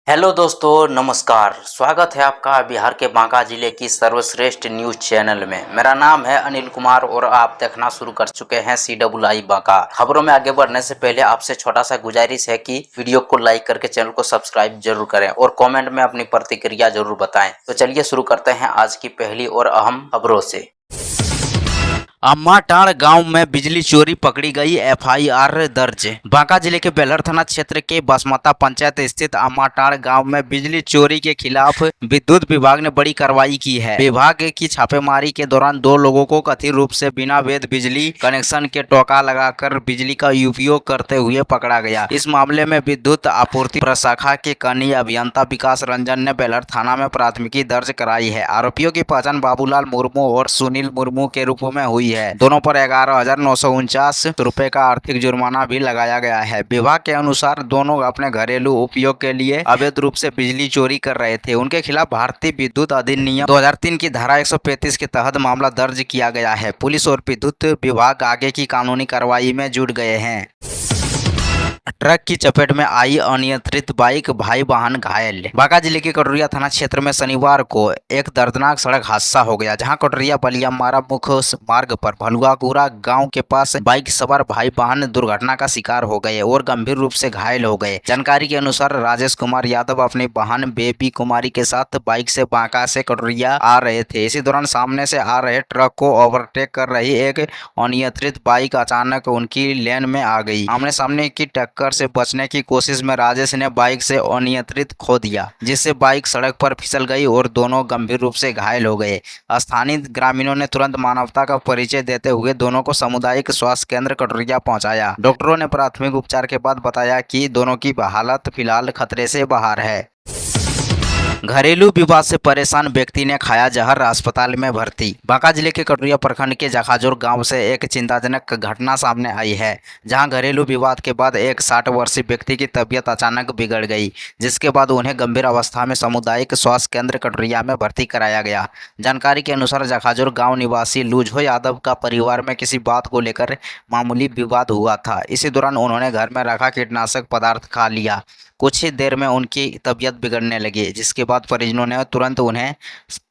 Hello दोस्तों, नमस्कार। स्वागत है आपका बिहार के बांका जिले की सर्वश्रेष्ठ न्यूज चैनल में। मेरा नाम है अनिल कुमार और आप देखना शुरू कर चुके हैं CII बांका। खबरों में आगे बढ़ने से पहले आपसे छोटा सा गुजारिश है कि वीडियो को लाइक करके चैनल को सब्सक्राइब जरूर करें और कमेंट में अपनी प्रतिक्रिया जरूर बताएं। तो चलिए शुरू करते हैं आज की पहली और अहम खबरों से। अम्माटांड़ गांव में बिजली चोरी पकड़ी गई, FIR दर्ज। बांका जिले के बेलहर थाना क्षेत्र के बसमता पंचायत स्थित अम्माटांड़ गांव में बिजली चोरी के खिलाफ विद्युत विभाग ने बड़ी कार्रवाई की है। विभाग की छापेमारी के दौरान 2 लोगों को कथित रूप से बिना वैध बिजली कनेक्शन के टोका लगाकर बिजली का उपयोग करते हुए पकड़ा गया। इस मामले में विद्युत आपूर्ति प्रशाखा के कनीय अभियंता विकास रंजन ने बेलहर थाना में प्राथमिकी दर्ज कराई है। आरोपियों की पहचान बाबूलाल मुर्मू और सुनील मुर्मू के रूप में हुई है। दोनों पर 11,949 रुपए का आर्थिक जुर्माना भी लगाया गया है। विभाग के अनुसार दोनों अपने घरेलू उपयोग के लिए अवैध रूप से बिजली चोरी कर रहे थे। उनके खिलाफ भारतीय विद्युत अधिनियम 2003 की धारा 135 के तहत मामला दर्ज किया गया है। पुलिस और विद्युत विभाग आगे की कानूनी कार्रवाई में जुट गए हैं। ट्रक की चपेट में आई अनियंत्रित बाइक, भाई बहन घायल। बांका जिले के कटोरिया थाना क्षेत्र में शनिवार को एक दर्दनाक सड़क हादसा हो गया, जहां कटोरिया बलिया मारा मुख्य मार्ग पर भलुआगुरा गांव के पास बाइक सवार भाई बहन दुर्घटना का शिकार हो गए और गंभीर रूप से घायल हो गए। जानकारी के अनुसार राजेश कुमार यादव अपनी बहन बेबी कुमारी के साथ बाइक से बांका से कटोरिया आ रहे थे। इसी दौरान सामने से आ रहे ट्रक को ओवरटेक कर रही एक अनियंत्रित बाइक अचानक उनकी लेन में आ गई। आमने सामने की टक्कर से बचने की कोशिश में राजेश ने बाइक से अनियंत्रित खो दिया, जिससे बाइक सड़क पर फिसल गई और दोनों गंभीर रूप से घायल हो गए। स्थानीय ग्रामीणों ने तुरंत मानवता का परिचय देते हुए दोनों को सामुदायिक स्वास्थ्य केंद्र कटोरिया पहुंचाया। डॉक्टरों ने प्राथमिक उपचार के बाद बताया कि दोनों की हालत फिलहाल खतरे से बाहर है। घरेलू विवाद से परेशान व्यक्ति ने खाया जहर, अस्पताल में भर्ती। बांका जिले के कटोरिया प्रखंड के जखाजोर गांव से एक चिंताजनक घटना सामने आई है, जहां घरेलू विवाद के बाद एक 60 वर्षीय व्यक्ति की तबीयत अचानक बिगड़ गई, जिसके बाद उन्हें गंभीर अवस्था में सामुदायिक स्वास्थ्य केंद्र कटोरिया में भर्ती कराया गया। जानकारी के अनुसार जखाजोर गाँव निवासी लूझो यादव का परिवार में किसी बात को लेकर मामूली विवाद हुआ था। इसी दौरान उन्होंने घर में रखा कीटनाशक पदार्थ खा लिया। कुछ ही देर में उनकी तबीयत बिगड़ने लगी, जिसके बाद परिजनों ने तुरंत उन्हें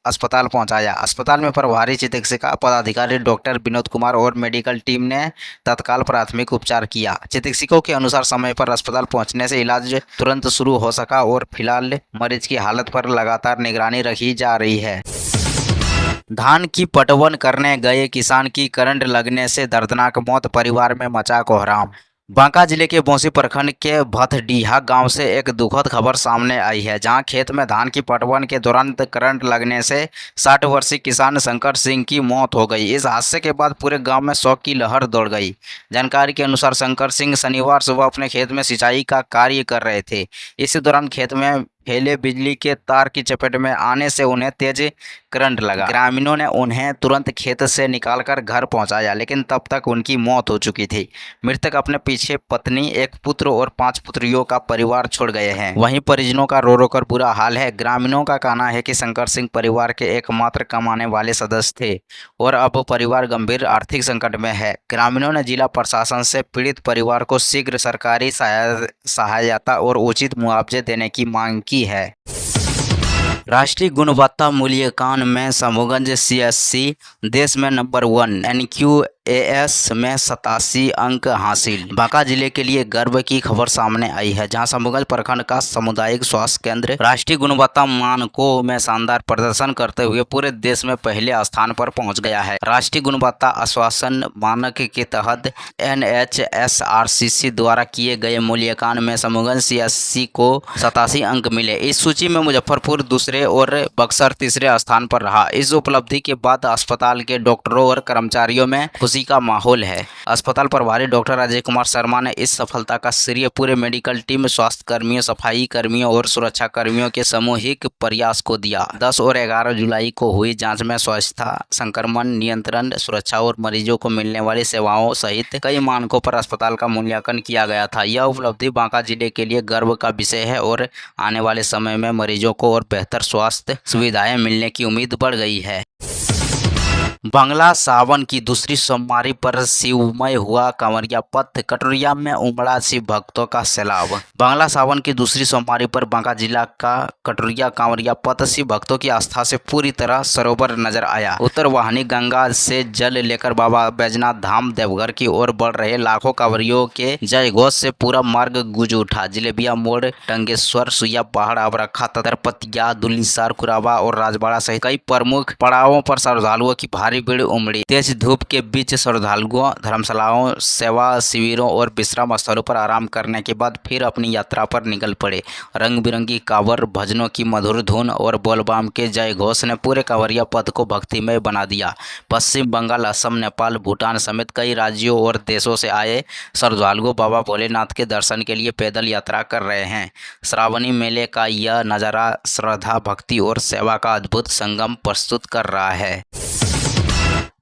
अस्पताल पहुंचाया। अस्पताल में प्रभारी चिकित्सा पदाधिकारी डॉक्टर विनोद कुमार और मेडिकल टीम ने तत्काल प्राथमिक उपचार किया। चिकित्सकों के अनुसार समय पर अस्पताल पहुंचने से इलाज तुरंत शुरू हो सका और फिलहाल मरीज की हालत पर लगातार निगरानी रखी जा रही है। धान की पटवन करने गए किसान की करंट लगने से दर्दनाक मौत, परिवार में मचा कोहराम। बांका जिले के बौंसी प्रखंड के भथडीहा गांव से एक दुखद खबर सामने आई है, जहां खेत में धान की पटवन के दौरान करंट लगने से 60 वर्षीय किसान शंकर सिंह की मौत हो गई। इस हादसे के बाद पूरे गांव में शोक की लहर दौड़ गई। जानकारी के अनुसार शंकर सिंह शनिवार सुबह अपने खेत में सिंचाई का कार्य कर रहे थे। इसी दौरान खेत में फैले बिजली के तार की चपेट में आने से उन्हें तेज करंट लगा। ग्रामीणों ने उन्हें तुरंत खेत से निकालकर घर पहुंचाया, लेकिन तब तक उनकी मौत हो चुकी थी। मृतक अपने पीछे पत्नी, एक पुत्र और 5 पुत्रियों का परिवार छोड़ गए हैं। वहीं परिजनों का रो रो कर बुरा हाल है। ग्रामीणों का कहना है कि शंकर सिंह परिवार के एकमात्र कमाने वाले सदस्य थे और अब परिवार गंभीर आर्थिक संकट में है। ग्रामीणों ने जिला प्रशासन से पीड़ित परिवार को शीघ्र सरकारी सहायता और उचित मुआवजे देने की मांग की है। राष्ट्रीय गुणवत्ता मूल्यांकन में शंभुगंज CSC देश में नंबर 1, NQAS में 87 अंक हासिल। बांका जिले के लिए गर्व की खबर सामने आई है, जहां शंभुगंज प्रखंड का सामुदायिक स्वास्थ्य केंद्र राष्ट्रीय गुणवत्ता मानकों में शानदार प्रदर्शन करते हुए पूरे देश में पहले स्थान पर पहुंच गया है। राष्ट्रीय गुणवत्ता आश्वासन मानक के तहत NHSRCC द्वारा किए गए मूल्यांकन में शंभुगंज CSC को 87 अंक मिले। इस सूची में मुजफ्फरपुर दूसरे और बक्सर तीसरे स्थान पर रहा। इस उपलब्धि के बाद अस्पताल के डॉक्टरों और कर्मचारियों में खुशी का माहौल है। अस्पताल प्रभारी डॉक्टर अजय कुमार शर्मा ने इस सफलता का श्रेय पूरे मेडिकल टीम, स्वास्थ्य कर्मियों, सफाई कर्मियों और सुरक्षा कर्मियों के सामूहिक प्रयास को दिया। 10 और 11 जुलाई को हुई जांच में स्वच्छता, संक्रमण नियंत्रण, सुरक्षा और मरीजों को मिलने वाली सेवाओं सहित कई मानकों पर अस्पताल का मूल्यांकन किया गया था। यह उपलब्धि बांका जिले के लिए गर्व का विषय है और आने वाले समय में मरीजों को और बेहतर स्वास्थ्य सुविधाएं मिलने की उम्मीद बढ़ गई है। बंगला सावन की दूसरी सोमवारी पर शिवमय हुआ कांवरिया पथ, कटोरिया में उमड़ा शिव भक्तों का सैलाब। बंगला सावन की दूसरी सोमवारी पर बांका जिला का कटोरिया कांवरिया पथ शिव भक्तों की आस्था से पूरी तरह सरोवर नजर आया। उत्तर वाहिनी गंगा से जल लेकर बाबा बैजनाथ धाम देवघर की ओर बढ़ रहे लाखों कांवरियों के जय घोष से पूरा मार्ग गूंज उठा। जिलेबिया मोड़, टंगेश्वर, सुइया पहाड़, अबरखा, तरपतिया, दुल्लीसार, कुराबा और राजबाड़ा सहित कई प्रमुख पड़ावों पर श्रद्धालुओं की भारी भीड़ उमड़ी। तेज धूप के बीच श्रद्धालुओं धर्मशालाओं, सेवा शिविरों और विश्राम स्थलों पर आराम करने के बाद फिर अपनी यात्रा पर निकल पड़े। रंग बिरंगी कांवर, भजनों की मधुर धुन और बोलबम के जय घोष ने पूरे कांवरिया पथ को भक्तिमय बना दिया। पश्चिम बंगाल, असम, नेपाल, भूटान समेत कई राज्यों और देशों से आए श्रद्धालुओं बाबा भोलेनाथ के दर्शन के लिए पैदल यात्रा कर रहे हैं। श्रावणी मेले का यह नज़ारा श्रद्धा, भक्ति और सेवा का अद्भुत संगम प्रस्तुत कर रहा है।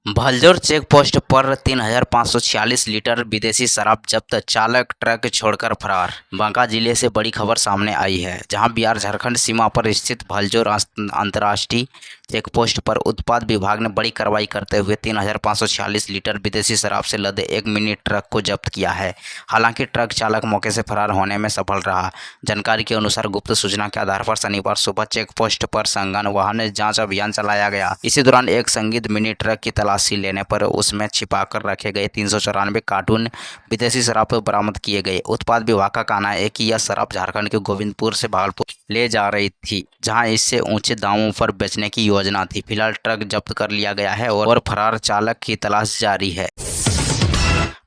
भलजोर चेक पोस्ट पर 3,546 लीटर विदेशी शराब जब्त, चालक ट्रक छोड़कर फरार। बांका जिले से बड़ी खबर सामने आई है, जहां बिहार झारखंड सीमा पर स्थित भलजोर अंतर्राष्ट्रीय चेक पोस्ट पर उत्पाद विभाग ने बड़ी कार्रवाई करते हुए 3,546 लीटर विदेशी शराब से लदे एक मिनी ट्रक को जब्त किया है। हालांकि ट्रक चालक मौके से फरार होने में सफल रहा। जानकारी के अनुसार गुप्त सूचना के आधार पर शनिवार सुबह चेक पोस्ट पर संगन वाहन जांच अभियान चलाया गया। इसी दौरान एक संदिग्ध मिनी ट्रक की तलाशी लेने पर उसमें छिपाकर रखे गए 394 कार्टून विदेशी शराब बरामद किए गए। उत्पाद विभाग का कहना है कि यह शराब झारखंड के गोविंदपुर से भागलपुर ले जा रही थी, जहां इससे ऊंचे दामों पर बेचने की योजना थी। फिलहाल ट्रक जब्त कर लिया गया है और फरार चालक की तलाश जारी है।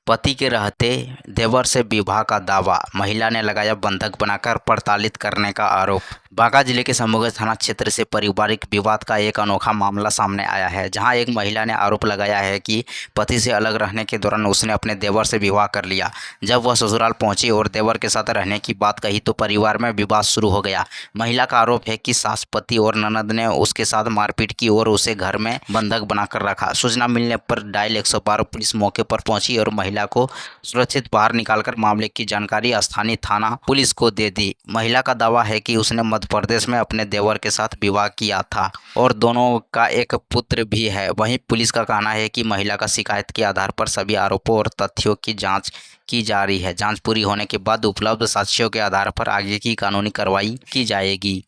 पति के रहते देवर से विवाह का दावा, महिला ने लगाया बंधक बनाकर प्रताड़ित करने का आरोप। बांका जिले के समूह थाना क्षेत्र से पारिवारिक विवाद का एक अनोखा मामला सामने आया है, जहां एक महिला ने आरोप लगाया है कि पति से अलग रहने के दौरान उसने अपने देवर से विवाह कर लिया। जब वह ससुराल पहुंची और देवर के साथ रहने की बात कही तो परिवार में विवाद शुरू हो गया। महिला का आरोप है कि सास, पति और ननद ने उसके साथ मारपीट की और उसे घर में बंधक बनाकर रखा। सूचना मिलने पर डायल 112 पुलिस मौके पर पहुंची और महिला को सुरक्षित बाहर निकालकर मामले की जानकारी स्थानीय थाना पुलिस को दे दी। महिला का दावा है कि उसने मध्य प्रदेश में अपने देवर के साथ विवाह किया था और दोनों का एक पुत्र भी है। वहीं पुलिस का कहना है कि महिला का शिकायत के आधार पर सभी आरोपों और तथ्यों की जांच की जा रही है। जांच पूरी होने के बाद उपलब्ध साक्ष्यों के आधार पर आगे की कानूनी कार्रवाई की जाएगी।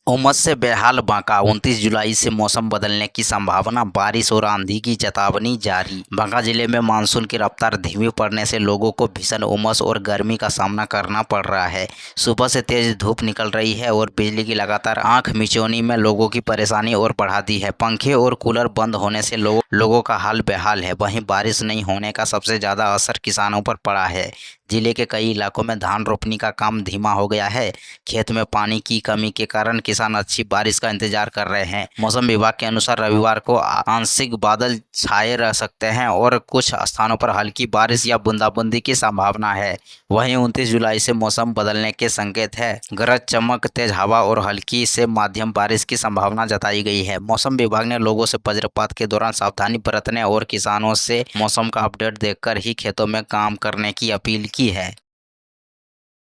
उमस से बेहाल बांका, 29 जुलाई से मौसम बदलने की संभावना, बारिश और आंधी की चेतावनी जारी। बांका जिले में मानसून की रफ्तार धीमी पड़ने से लोगों को भीषण उमस और गर्मी का सामना करना पड़ रहा है। सुबह से तेज धूप निकल रही है और बिजली की लगातार आंख मिचौनी में लोगों की परेशानी और बढ़ा दी है। पंखे और कूलर बंद होने से लोगों का हाल बेहाल है। वहीं बारिश नहीं होने का सबसे ज्यादा असर किसानों पर पड़ा है। जिले के कई इलाकों में धान रोपनी का काम धीमा हो गया है। खेत में पानी की कमी के कारण किसान अच्छी बारिश का इंतजार कर रहे हैं। मौसम विभाग के अनुसार रविवार को आंशिक बादल छाए रह सकते हैं और कुछ स्थानों पर हल्की बारिश या बूंदाबांदी की संभावना है। वहीं 29 जुलाई से मौसम बदलने के संकेत है। गरज चमक, तेज हवा और हल्की से मध्यम बारिश की संभावना जताई गई है। मौसम विभाग ने लोगों से वज्रपात के दौरान सावधानी बरतने और किसानों से मौसम का अपडेट देखकर ही खेतों में काम करने की अपील की है।